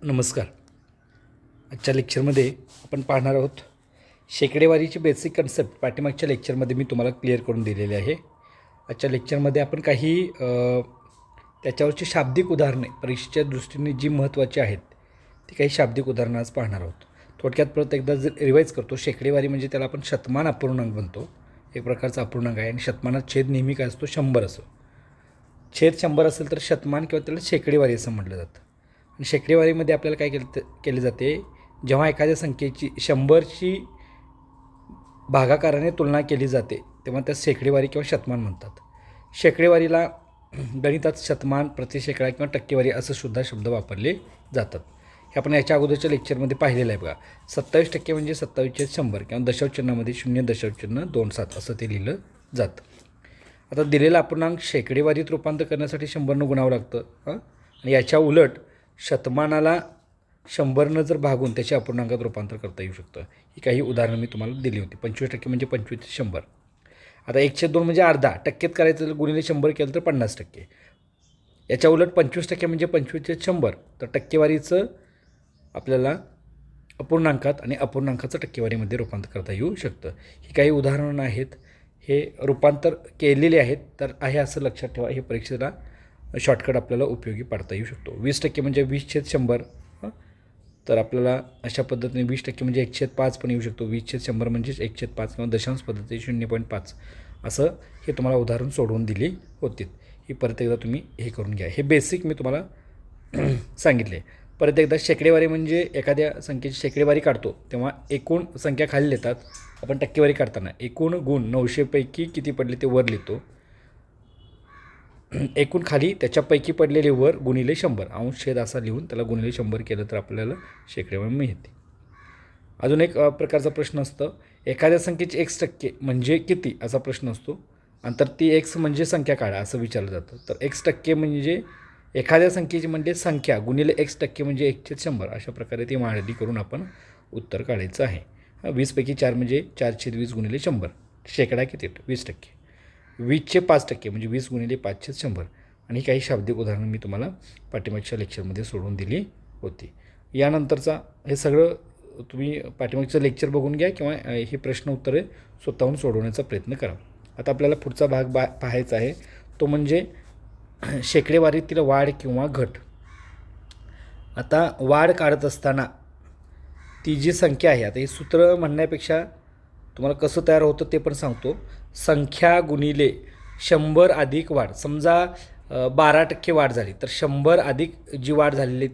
नमस्कार. आजच्या लेक्चरमध्ये आपण पाहणार आहोत शेकडेवारीची बेसिक कन्सेप्ट. पाठीमागच्या लेक्चरमध्ये मी तुम्हाला क्लिअर करून दिलेले आहे. आजच्या लेक्चरमध्ये आपण काही त्याच्यावरची शाब्दिक उदाहरणे परीक्षेच्या दृष्टीने जी महत्त्वाची आहेत ती काही शाब्दिक उदाहरणं आज पाहणार आहोत. थोडक्यात परत एकदा रिवाईज करतो. शेकडेवारी म्हणजे त्याला आपण शतमान अपूर्णांक म्हणतो. एक प्रकारचा अपूर्णांक आहे आणि शतमानात छेद नेहमी काय असतो? 100 असतो. छेद 100 असेल तर शतमान किंवा त्याला शेकडेवारी असं म्हटलं जातं. आणि शेकडेवारीमध्ये आपल्याला काय केले जाते? जेव्हा एखाद्या संख्येची 100ची भागाकाराने तुलना केली जाते तेव्हा त्या शेकडेवारी किंवा शतमान म्हणतात. शेकडेवारीला गणितात शतमान, प्रतिशेकडा किंवा टक्केवारी असं सुद्धा शब्द वापरले जातात. हे आपण याच्या अगोदरच्या लेक्चरमध्ये पाहिलेलं आहे बघा. 27% म्हणजे 27/100 किंवा दशांशचिन्हामध्ये 0.27 असं ते लिहिलं जातं. आता दिलेला अपूर्णांक शेकडेवारीत रूपांतर करण्यासाठी 100नं गुणावं लागतं आणि याच्या उलट शतमानाला 100नं जर भागून त्याच्या अपूर्णांकात रूपांतर करता येऊ शकतं. ही काही उदाहरणं मी तुम्हाला दिली होती. 25% म्हणजे 25/100. आता 1/2 म्हणजे अर्धा. टक्केत करायचं तर गुणिले 100 केलं तर 50%. याच्या उलट 25% म्हणजे 25/100. तर टक्केवारीचं आपल्याला अपूर्णांकात आणि अपूर्णांकाचं टक्केवारीमध्ये रूपांतर करता येऊ शकतं. ही काही उदाहरणं आहेत. हे रूपांतर केलेले आहेत तर आहे असं लक्षात ठेवा. हे परीक्षेला शॉर्टकट आपल्याला उपयोगी पाडता येऊ शकतो. 20% म्हणजे 20/100. तर आपल्याला अशा पद्धतीने 20% म्हणजे 1/5 पण येऊ शकतो. 20/100 म्हणजेच 1/5 किंवा दशांश पद्धती 0.5 असं हे तुम्हाला उदाहरण सोडवून दिली होती. ही परत एकदा तुम्ही हे करून घ्या. हे बेसिक मी तुम्हाला सांगितले. परत एकदा शेकडेवारी म्हणजे एखाद्या संख्येची शेकडेवारी काढतो तेव्हा एकूण संख्या खाली लिहितात. आपण टक्केवारी काढताना एकूण गुण 900पैकी किती पडले ते वर लिहितो. एकूण खाली त्याच्यापैकी पडलेले वर गुणिले 100 अंश छेद असा लिहून त्याला गुणिले 100 केलं तर आपल्याला शेकडेवारी मिळते. अजून एक प्रकारचा प्रश्न असतं. एखाद्या संख्येची x% म्हणजे किती असा प्रश्न असतो आणि तर ती x म्हणजे संख्या काढा असं विचारलं जातं. तर x% म्हणजे एखाद्या संख्येची म्हणजे संख्या गुणिले x% म्हणजे 1/100 अशा प्रकारे ती मांडणी करून आपण उत्तर काढायचं आहे. 20पैकी 4 म्हणजे 4/20 गुणिले 100. शेकडा किती? 20%. 20/5% म्हणजे 20 गुणिले 5/100. आणि काही शाब्दिक उदाहरणं मी तुम्हाला पाठीमागच्या लेक्चरमध्ये सोडून दिली होती. यानंतरचा हे सगळं तुम्ही पाठीमागचं लेक्चर बघून घ्या किंवा हे प्रश्न उत्तरे स्वतःहून सोडवण्याचा प्रयत्न करा. आता आपल्याला पुढचा भाग पाहायचा आहे तो म्हणजे शेकडेवारीतील वाढ किंवा घट. आता वाढ काढत असताना ती जी संख्या आहे, आता हे सूत्र म्हणण्यापेक्षा तुम्हाला कसं तयार होतं ते पण सांगतो. संख्या गुणिले 100 अधिक वाढ. समजा 12% वाढ झाली तर 100 अधिक जी वाढ झालेली ती